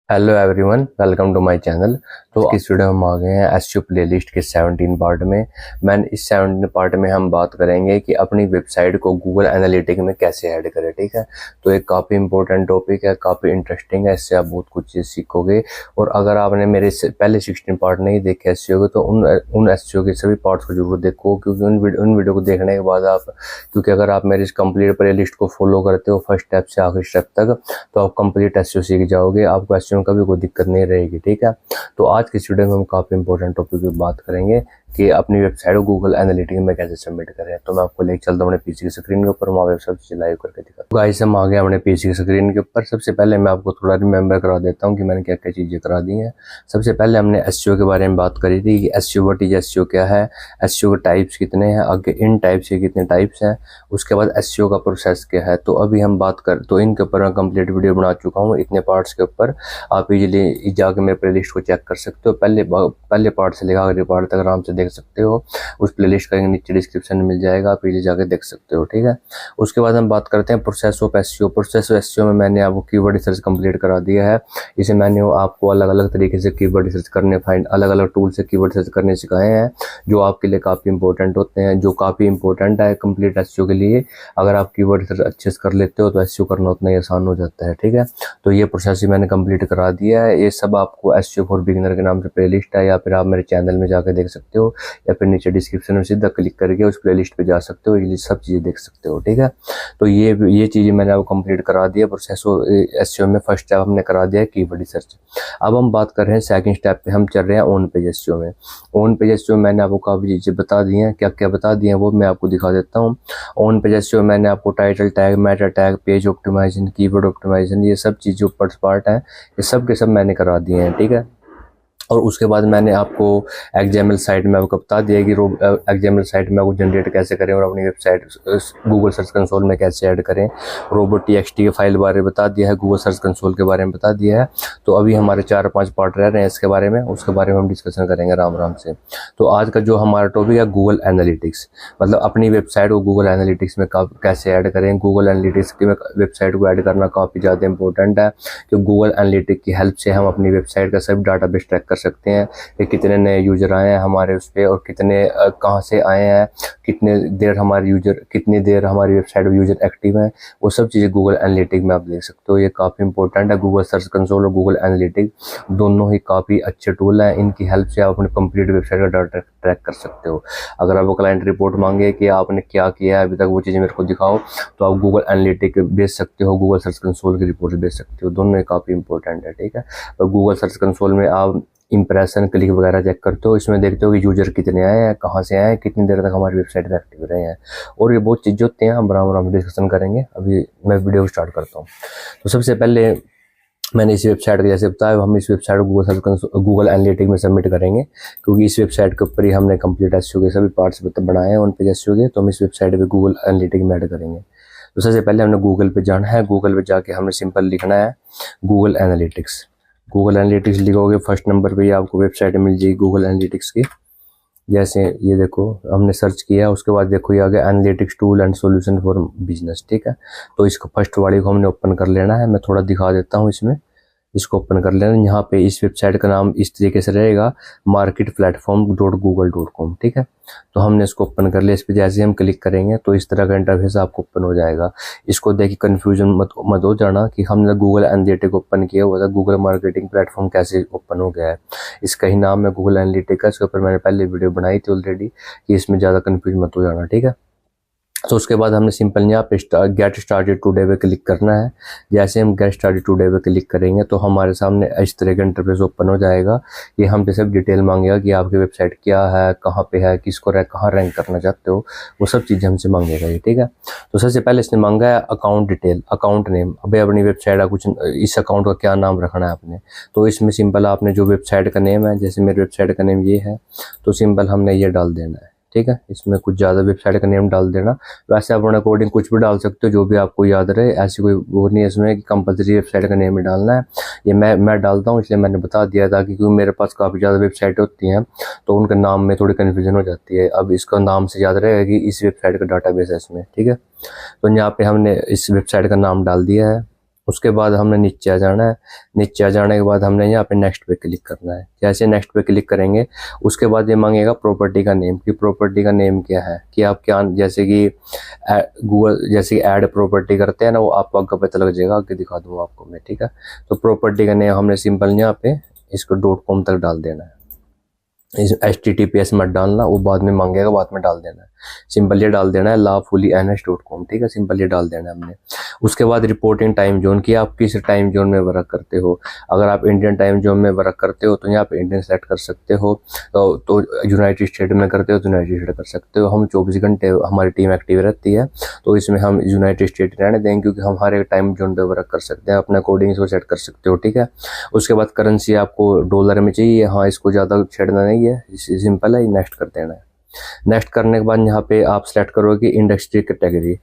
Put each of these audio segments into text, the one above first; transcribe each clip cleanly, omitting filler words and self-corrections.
Hello everyone, welcome to my channel. तो इस video में हम आ गए हैं एसईओ प्लेलिस्ट के 17 पार्ट में। इस 17 पार्ट में हम बात करेंगे कि अपनी वेबसाइट को गूगल एनालिटिक में कैसे ऐड करें। ठीक है, तो एक काफ़ी इंपॉर्टेंट टॉपिक है, काफ़ी इंटरेस्टिंग है, इससे आप बहुत कुछ चीज़ सीखोगे। और अगर आपने मेरे पहले 16 पार्ट नहीं देखे एसईओ के, तो उन एसईओ के सभी पार्ट्स को जरूर देखो, क्योंकि उन वीडियो को देखने के बाद क्योंकि अगर आप मेरी इस कंप्लीट प्ले लिस्ट को फॉलो करते हो फर्स्ट स्टेप से आखिरी स्टेप तक, तो आप कंप्लीट एसईओ सीख जाओगे, आपको एसईओ में कभी कोई दिक्कत नहीं रहेगी। ठीक है, तो आज की वीडियो में हम काफी इंपॉर्टेंट टॉपिक की बात करेंगे कि अपनी वेबसाइट को गूगल एनालिटिक्स में कैसे सबमिट करें। तो मैं आपको लेके चलता हूँ अपने पीसी की स्क्रीन के ऊपर, वहाँ सब चीज़ लाइव करके दिखा। तो गाइस हम आ गए अपने पीसी की स्क्रीन के ऊपर। सबसे पहले मैं आपको थोड़ा रिमेंबर करा देता हूँ कि मैंने क्या क्या चीज़ें करा दी हैं। सबसे पहले हमने एसईओ के बारे में बात करी थी कि एसईओ व्हाट इज एसईओ क्या है, एसईओ के टाइप्स कितने हैं, आगे इन टाइप्स के कितने टाइप्स हैं, उसके बाद एसईओ का प्रोसेस क्या है। तो अभी हम बात कर, तो इनके ऊपर मैं कंप्लीट वीडियो बना चुका हूँ, इतने पार्ट्स के ऊपर आप इजीली जाके मेरे प्लेलिस्ट को चेक कर सकते हो। पहले पार्ट से लेकर आखिरी पार्ट तक आराम से देख सकते हो। उस प्लेलिस्ट का नीचे डिस्क्रिप्शन में मिल जाएगा, आप इजीली जाके देख सकते हो। ठीक है, उसके बाद हम बात करते हैं process of SEO. Process of SEO में मैंने आपको कीवर्ड रिसर्च कंप्लीट करा दिया है। इसे मैंने आपको अलग अलग तरीके से कीवर्ड रिसर्च करने, अलग अलग टूल से कीवर्ड रिसर्च करने सिखाए हैं, जो आपके लिए काफ़ी इंपॉर्टेंट होते हैं, जो काफ़ी इंपॉर्टेंट है कंप्लीट एसईओ के लिए। अगर आप कीवर्ड रिसर्च अच्छे से कर लेते हो तो एसईओ करना उतना ही आसान हो जाता है। ठीक है, तो ये प्रोसेस ही मैंने कंप्लीट करा दिया है। ये सब आपको एसईओ फॉर बिगिनर के नाम से प्लेलिस्ट है, या फिर आप मेरे चैनल में जाकर देख सकते हो, या फिर नीचे डिस्क्रिप्शन में सीधा क्लिक करके उस प्लेलिस्ट पे जा सकते हो, ये सब चीज़ें देख सकते हो। ठीक है, तो ये चीज़ें मैंने आपको कंप्लीट करा दिया। प्रोसेस एसईओ में फर्स्ट स्टेप हमने करा दिया है कीवर्ड रिसर्च। अब हम बात कर रहे हैं सेकंड स्टेप पे, हम चल रहे हैं ऑन पेज एसईओ में। ऑन पेज एसईओ मैंने आपको काफ़ी चीज़ें बता दी हैं, क्या क्या बता दी हैं वो मैं आपको दिखा देता हूँ। ऑन पेज एसईओ मैंने आपको title tag, meta tag, page optimisation, keyword optimisation, ये सब चीज़ें ऊपर पार्ट हैं, ये सब के सब मैंने करा दिए हैं। ठीक है, और उसके बाद मैंने आपको एक्सएमएल साइट में आपको बता दिया कि एक्सएमएल साइट में आपको जनरेट कैसे करें और अपनी वेबसाइट गूगल सर्च कंसोल में कैसे ऐड करें। रोबोट टीएक्सटी के फाइल बारे में बता दिया है, गूगल सर्च कंसोल के बारे में बता दिया है। तो अभी हमारे 4-5 पार्ट रह रहे हैं इसके बारे में, उसके बारे में हम डिस्कशन करेंगे आराम आराम से। तो आज का जो हमारा टॉपिक है गूगल एनालिटिक्स, मतलब अपनी वेबसाइट को गूगल एनालिटिक्स में कैसे ऐड करें। गूगल एनालिटिक्स की वेबसाइट को ऐड करना काफ़ी ज़्यादा इंपॉर्टेंट है, क्योंकि गूगल एनालिटिक्स की हेल्प से हम अपनी वेबसाइट का सब डाटा बेस ट्रैक कर सकते हैं कि कितने नए यूजर आए हैं हमारे उस पर, और कितने कहाँ से आए हैं, कितनी देर हमारी वेबसाइट पर यूजर एक्टिव हैं, वो सब चीज़ें गूगल एनालिटिक्स में आप देख सकते हो। ये काफ़ी इंपॉर्टेंट है। गूगल सर्च कंसोल और गूगल एनालिटिक्स दोनों ही काफ़ी अच्छे टूल हैं, इनकी हेल्प से आप अपनी कंप्लीट वेबसाइट का डाटा ट्रैक कर सकते हो। अगर आपको क्लाइंट रिपोर्ट मांगे कि आपने क्या किया है अभी तक, वो चीज़ें मेरे को दिखाओ, तो आप गूगल एनालिटिक्स भेज सकते हो, गूगल सर्च कंसोल की रिपोर्ट भेज सकते हो, दोनों ही काफ़ी इंपॉर्टेंट है। ठीक है, तो गूगल सर्च कंसोल में आप इंप्रेशन, क्लिक वगैरह चेक करते हो, इसमें देखते हो कि यूजर कितने आए हैं, कहाँ से आए हैं, कितनी देर तक हमारी वेबसाइट पे एक्टिव रहे हैं, और ये बहुत चीज़ें होती हैं, हम आराम से डिस्कशन करेंगे। अभी मैं वीडियो स्टार्ट करता हूँ। तो सबसे पहले मैंने इस वेबसाइट को जैसे बताया, हम इस वेबसाइट को गूगल एनालिटिक्स में सबमिट करेंगे, क्योंकि इस वेबसाइट के ऊपर ही हमने कंप्लीट एसईओ के सभी पार्ट्स बनाए हैं, उन पे एसईओ के, तो हम इस वेबसाइट पे गूगल एनालिटिक्स में ऐड करेंगे। तो सबसे पहले हमने गूगल पे जाना है, गूगल पे जाके हमने सिंपल लिखना है गूगल एनालिटिक्स। गूगल एनालिटिक्स लिखोगे, फर्स्ट नंबर पे ही आपको वेबसाइट मिल जाएगी गूगल एनालिटिक्स की। जैसे ये देखो हमने सर्च किया, उसके बाद देखो ये आ गया analytics tool and solution for business. ठीक है, तो इसको फर्स्ट वाली को हमने ओपन कर लेना है। मैं थोड़ा दिखा देता हूँ इसमें, इसको ओपन कर लेना। यहाँ पे इस वेबसाइट का नाम इस तरीके से रहेगा, marketplatform.google.com। ठीक है, तो हमने इसको ओपन कर लिया। इस पर जैसे हम क्लिक करेंगे तो इस तरह का इंटरफेस आपको ओपन हो जाएगा। इसको देखिए कंफ्यूजन मत हो जाना कि हमने गूगल एनालिटिक्स ओपन किया हुआ था, गूगल मार्केटिंग प्लेटफॉर्म कैसे ओपन हो गया है। इसका ही नाम है गूगल एनालिटिक्स, इसके ऊपर मैंने पहले वीडियो बनाई थी ऑलरेडी, कि इसमें ज़्यादा कन्फ्यूज मत हो जाना। ठीक है, तो उसके बाद हमने सिंपल यहाँ पे गेट स्टार्टेड टुडे पे क्लिक करना है। जैसे हम गेट स्टार्टेड टुडे पे क्लिक करेंगे तो हमारे सामने इस तरह का इंटरफेस ओपन हो जाएगा। ये हमसे सब डिटेल मांगेगा कि आपकी वेबसाइट क्या है, कहाँ पे है, किसको कहाँ रैंक करना चाहते हो, वो सब चीज़ें हमसे मांगेगा ये। ठीक है, तो सबसे पहले इसने मांगा है अकाउंट डिटेल, अकाउंट नेम। अभी अपनी वेबसाइट का कुछ, इस अकाउंट का क्या नाम रखना है आपने, तो इसमें सिंपल आपने जो वेबसाइट का नेम है, जैसे मेरी वेबसाइट का नेम ये है, तो सिंपल हमने ये डाल देना है। ठीक है, इसमें कुछ ज़्यादा वेबसाइट का नेम डाल देना। वैसे आप अपने अकॉर्डिंग कुछ भी डाल सकते हो, जो भी आपको याद रहे, ऐसी कोई वो नहीं है इसमें कि कंपलसरी वेबसाइट का नेम ही डालना है। ये मैं डालता हूँ, इसलिए मैंने बता दिया था, क्योंकि मेरे पास काफ़ी ज़्यादा वेबसाइट होती हैं, तो उनके नाम में थोड़ी कन्फ्यूजन हो जाती है। अब इसका नाम से याद रहेगा कि इस वेबसाइट का डाटाबेस है इसमें। ठीक है, तो यहाँ पे हमने इस वेबसाइट का नाम डाल दिया है। उसके बाद हमने नीचे आ जाना है। नीचे आ जाने के बाद हमने यहाँ पे नेक्स्ट पे क्लिक करना है। जैसे नेक्स्ट पे क्लिक करेंगे उसके बाद ये मांगेगा प्रॉपर्टी का नेम, कि प्रॉपर्टी का नेम क्या है, कि आप क्या, जैसे कि गूगल जैसे ऐड प्रॉपर्टी करते हैं ना, वो आपको आगे पता लग जाएगा, आगे दिखा दूंगा आपको मैं, ठीक है। तो प्रॉपर्टी का नेम हमने सिंपल यहाँ पे इसको .com तक डाल देना है। HTTPS मत डालना, वो बाद में मांगेगा, बाद में डाल देना है। सिंपल ये डाल देना है lawfullyns.com, ठीक है, सिंपल ये डाल देना है हमने। उसके बाद रिपोर्टिंग टाइम जोन, की आप किस टाइम जोन में वर्क करते हो। अगर आप इंडियन टाइम जोन में वर्क करते हो तो यहाँ पे इंडियन सेलेक्ट कर सकते हो, तो यूनाइटेड स्टेट में करते हो तो यूनाइटेड स्टेट कर सकते हो। हम 24 घंटे हमारी टीम एक्टिव रहती है, तो इसमें हम यूनाइटेड स्टेट रहने देंगे, क्योंकि हम हर एक टाइम जोन पे वर्क कर सकते हैं, अपने अकॉर्डिंग इसको सेट कर सकते हो, ठीक है। उसके बाद करेंसी आपको डॉलर में चाहिए, हाँ, इसको ज़्यादा छेड़ना नहीं है, सिंपल है, नेक्स्ट कर देना है। नेक्स्ट करने के बाद यहाँ पे आप सेलेक्ट करोगे इंडस्ट्री कैटेगरी,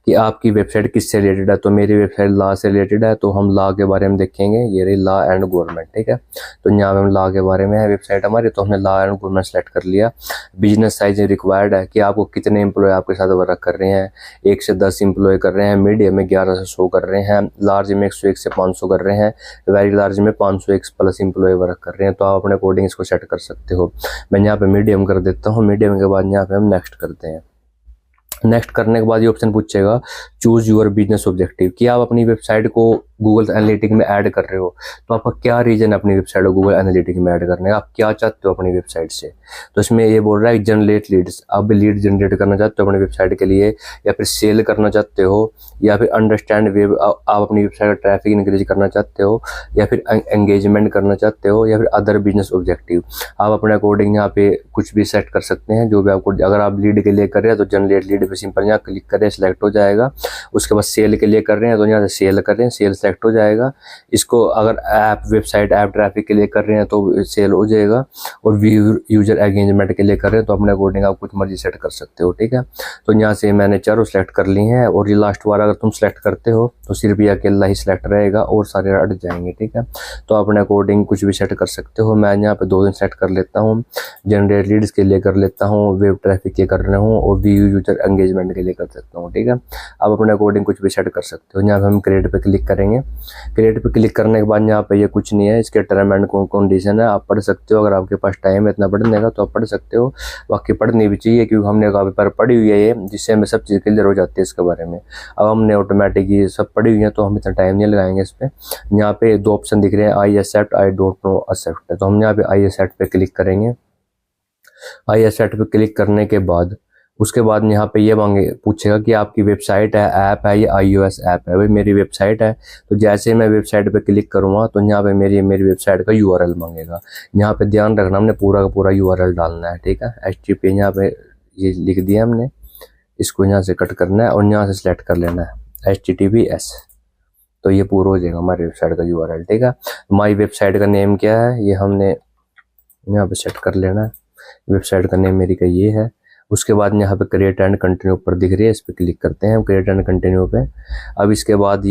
कि आपकी वेबसाइट किससे रिलेटेड है। तो मेरी वेबसाइट लॉ से रिलेटेड है, तो हम लॉ के बारे में देखेंगे। ये रही लॉ एंड गवर्नमेंट, ठीक है। तो यहाँ पे हम लॉ के बारे में है वेबसाइट हमारी, तो हमने लॉ एंड गवर्नमेंट सेलेक्ट कर लिया। बिजनेस साइज रिक्वायर्ड है, कि आपको कितने एम्प्लॉय आपके साथ वर्क कर रहे हैं। 1 से 10 एम्प्लॉय कर रहे हैं, मीडियम में 11 से 100 कर रहे हैं, लार्ज में 101 से 500 कर रहे हैं, वेरी लार्ज में 501 प्लस एम्प्लॉय वर्क कर रहे हैं। तो आप अपने अकॉर्डिंग इसको सेट कर सकते हो। मैं यहाँ पे मीडियम कर देता हूँ। मीडियम के बाद यहाँ पे हम नेक्स्ट करते हैं। नेक्स्ट करने के बाद ये ऑप्शन पूछेगा चूज योर बिजनेस ऑब्जेक्टिव, कि आप अपनी वेबसाइट को गूगल एनालिटिक में ऐड कर रहे हो, तो आपका क्या रीजन है अपनी वेबसाइट को गूगल एनालिटिक में ऐड करने का, आप क्या चाहते हो अपनी वेबसाइट से। तो इसमें ये बोल रहा है जनरेट लीड्स, आप भी लीड जनरेट करना चाहते हो अपनी वेबसाइट के लिए, या फिर सेल करना चाहते हो, या फिर अंडरस्टैंड वेब, आप अपनी वेबसाइट का ट्रैफिक इंक्रीज करना चाहते हो, या फिर एंगेजमेंट करना चाहते हो, या फिर अदर बिजनेस ऑब्जेक्टिव। आप अपने अकॉर्डिंग यहाँ पे कुछ भी सेट कर सकते हैं, जो भी आपको। अगर आप लीड के लिए कर रहे हैं तो जनरेट लीड पे सिंपल यहाँ क्लिक करें, सिलेक्ट हो जाएगा। उसके बाद सेल के लिए कर रहे हैं तो यहाँ से सेल करें, सेल सेलेक्ट हो जाएगा। इसको अगर ऐप वेबसाइट ऐप ट्रैफिक के लिए कर रहे हैं तो सेल हो जाएगा, और यूजर एंगेजमेंट के लिए कर रहे हैं तो अपने अकॉर्डिंग आप कुछ मर्जी सेट कर सकते हो, ठीक है। तो यहाँ से मैंने चारों सेलेक्ट कर ली हैं, और ये लास्ट वाला अगर तुम सेलेक्ट करते हो तो सिर्फ ये अकेला ही सिलेक्ट रहेगा और सारे हट जाएंगे, ठीक है। तो अपने अकॉर्डिंग कुछ भी सेट कर सकते हो। मैं यहाँ पे 2 दिन सेट कर लेता हूँ, जनरेट लीड्स के लिए कर लेता हूँ, वेब ट्रैफिक के कर रहा हूँ, और व्यू यूजर एंगेजमेंट के लिए कर सकता हूँ, ठीक है। आप अपने अकॉर्डिंग कुछ भी सेट कर सकते हो। यहाँ पे हम क्रिएट पे क्लिक करेंगे। क्रिएट पे क्लिक करने के बाद यहाँ पे ये कुछ नहीं है, इसके टर्म एंड कंडीशन है, आप पढ़ सकते हो। अगर आपके पास टाइम है इतना पढ़ने का तो आप पढ़ सकते हो, बाकी पढ़नी भी चाहिए, क्योंकि हमने काफी बार पढ़ी हुई है ये, जिससे हमें सब चीज़ क्लियर हो जाती है इसके बारे में। अब हमने ऑटोमेटिक ये सब पढ़ी हुई है तो हम इतना टाइम नहीं लगाएंगे इस पर। यहाँ पे 2 ऑप्शन दिख रहे हैं, I accept, I don't know accept. तो हम यहाँ पे आई एक्सेप्ट पे क्लिक करेंगे। आई एक्सेप्ट पे क्लिक करने के बाद उसके बाद यहाँ पे ये पूछेगा कि आपकी वेबसाइट है, ऐप है, या iOS ऐप है। भाई मेरी वेबसाइट है, तो जैसे मैं वेबसाइट पे क्लिक करूँगा तो यहाँ पे मेरी वेबसाइट का URL मांगेगा। यहाँ पे ध्यान रखना, हमने पूरा का पूरा URL डालना है, ठीक है। HTTP यहाँ पे ये लिख दिया हमने, इसको यहाँ से कट करना है और यहाँ से सिलेक्ट कर लेना है HTTPS, तो ये पूरा हो जाएगा हमारी वेबसाइट का URL, ठीक है। माई वेबसाइट का नेम क्या है ये हमने यहाँ पे सेट कर लेना है। वेबसाइट का नेम मेरी का ये है। उसके बाद यहाँ पे क्रिएट एंड कंटिन्यू ऊपर दिख रही है, इस पर क्लिक करते हैं क्रिएट एंड कंटिन्यू पे। अब इसके बाद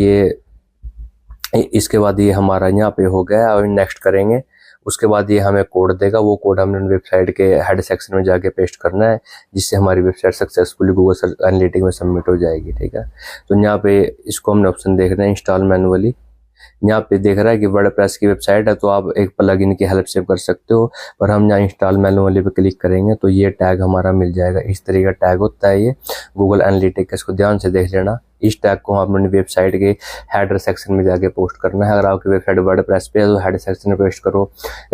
ये हमारा यहाँ पे हो गया। अब नेक्स्ट करेंगे। उसके बाद ये हमें कोड देगा, वो कोड हमने वेबसाइट के हेड सेक्शन में जाके पेस्ट करना है, जिससे हमारी वेबसाइट सक्सेसफुली गूगल एनालिटिक में सबमिट हो जाएगी, ठीक है। तो यहाँ पे इसको हमने ऑप्शन देख रहे हैं इंस्टॉल मैनुअली। यहाँ पे देख रहा है कि वर्डप्रेस की वेबसाइट है, तो आप एक प्लगइन की हेल्प से कर सकते हो, पर हम यहाँ इंस्टॉल मैनुअली पे क्लिक करेंगे तो ये टैग हमारा मिल जाएगा। इस तरीके का टैग होता है ये गूगल एनालिटिक, इसको ध्यान से देख लेना। इस टैग को अपनी वेबसाइट के हेडर सेक्शन में जाके पोस्ट करना है। अगर आपकी वेबसाइट वर्डप्रेस पे है तो हेड सेक्शन में पेस्ट करो,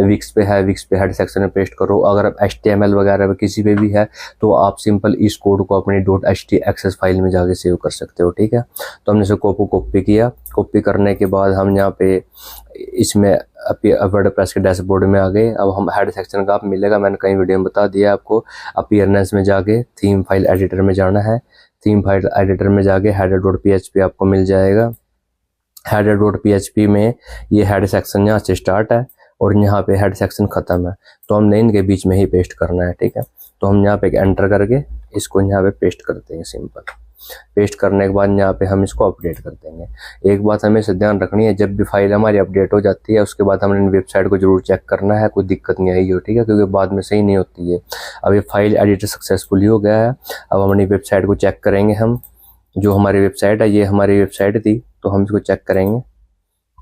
विक्स पे है विक्स पे हेड सेक्शन में पेस्ट करो। अगर आप HTML वगैरह पे किसी पे भी है तो आप सिंपल इस कोड को अपनी .htxs फाइल में जाके सेव कर सकते हो, ठीक है। तो हमने इसे कॉपी किया। कॉपी करने के बाद हम यहाँ पे इसमें वर्डप्रेस के डैशबोर्ड में आ गए। अब हम हेड सेक्शन का आप मिलेगा, मैंने कई वीडियो में बता दिया आपको। अपीयरेंस में जाके थीम फाइल एडिटर में जाना है। थीम फाइल एडिटर में जाके header.php आपको मिल जाएगा। header.php में ये हेड सेक्शन यहाँ से स्टार्ट है और यहाँ पे हेड सेक्शन खत्म है, तो हमने इनके बीच में ही पेस्ट करना है, ठीक है। तो हम यहाँ पे एंटर करके इसको यहाँ पे पेस्ट कर देंगे। सिंपल पेस्ट करने के बाद यहाँ पे हम इसको अपडेट कर देंगे। एक बात हमें से ध्यान रखनी है, जब भी फाइल हमारी अपडेट हो जाती है उसके बाद हमने वेबसाइट को जरूर चेक करना है, कोई दिक्कत नहीं आई हो, ठीक है, क्योंकि बाद में सही नहीं होती है। अब ये फाइल एडिटर सक्सेसफुली हो गया है। अब अपनी वेबसाइट को चेक करेंगे हम। जो हमारी वेबसाइट है ये हमारी वेबसाइट थी, तो हम इसको चेक करेंगे।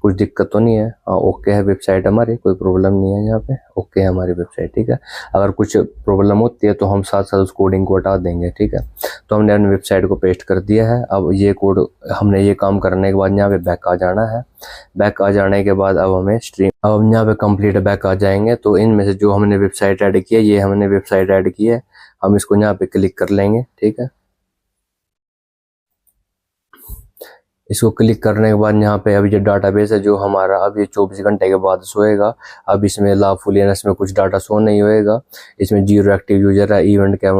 कुछ दिक्कत तो नहीं है? हाँ, ओके है वेबसाइट हमारी, कोई प्रॉब्लम नहीं है यहाँ पे, ओके है हमारी वेबसाइट, ठीक है। अगर कुछ प्रॉब्लम होती है तो हम साथ साथ उस कोडिंग को हटा देंगे, ठीक है। तो हमने अपनी वेबसाइट को पेस्ट कर दिया है। अब ये कोड हमने ये काम करने के बाद यहाँ पे बैक आ जाना है। बैक आ जाने के बाद अब हमें अब हम यहाँ पे कंप्लीट बैक आ जाएंगे। तो इनमें से जो हमने वेबसाइट ऐड की है, ये हमने वेबसाइट ऐड की है, हम इसको यहाँ पे क्लिक कर लेंगे, ठीक है। इसको क्लिक करने के बाद यहाँ पे अभी जो डाटाबेस है जो हमारा, अब ये 24 घंटे के बाद सोएगा। अब इसमें लाफुलियनस में कुछ डाटा शो नहीं होएगा, इसमें 0 एक्टिव यूजर है, इवेंट का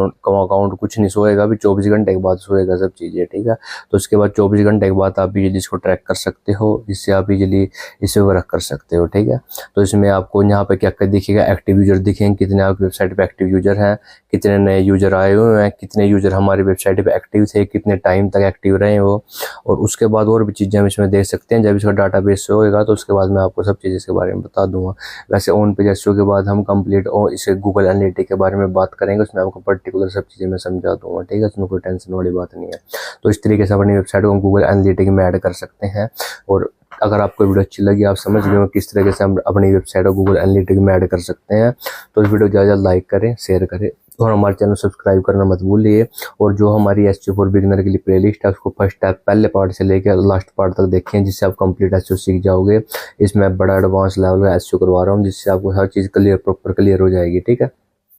अकाउंट कुछ नहीं सोएगा। अभी 24 घंटे के बाद सोएगा सब चीज़ें, ठीक है। तो उसके बाद 24 घंटे के बाद आप इजीली इसको ट्रैक कर सकते हो, इससे आप इजीली इसे वर्क कर सकते हो, ठीक है। तो इसमें आपको यहाँ पे क्या क्या दिखेगा, एक्टिव यूजर दिखेंगे, कितने आपकी वेबसाइट पे एक्टिव यूजर हैं, कितने नए यूजर आए हुए हैं, कितने यूजर हमारी वेबसाइट पे एक्टिव थे, कितने टाइम तक एक्टिव रहे वो, और उसके बाद और भी चीज़ें हम इसमें देख सकते हैं। जब इसका डाटाबेस से होएगा तो उसके बाद मैं आपको सब चीज़ इसके बारे में बता दूंगा। वैसे ऑन पेज एसईओ के बाद हम कंप्लीट और इसे गूगल एनालिटिक्स के बारे में बात करेंगे, उसमें आपको पर्टिकुलर सब चीज़ें मैं समझा दूंगा, ठीक है। उसमें कोई टेंशन वाली बात नहीं है। तो इस तरीके से अपनी वेबसाइट को हम गूगल एनालिटिक्स में ऐड कर सकते हैं। और अगर आपको वीडियो अच्छी लगी, आप समझ गए हो किस तरीके से हम अपनी वेबसाइट को गूगल एनालिटिक्स में ऐड कर सकते हैं, तो इस वीडियो को ज़्यादा लाइक करें, शेयर करें और हमारे चैनल सब्सक्राइब करना मत भूलिए। और जो हमारी एसईओ फॉर बिगिनर के लिए प्लेलिस्ट है, उसको फर्स्ट स्टेप पहले पार्ट से लेकर लास्ट पार्ट तक देखें, जिससे आप कंप्लीट एसईओ सीख जाओगे। इसमें बड़ा एडवांस लेवल का एसईओ करवा रहा हूँ, जिससे आपको हर चीज़ क्लियर, प्रॉपर क्लियर हो जाएगी, ठीक है।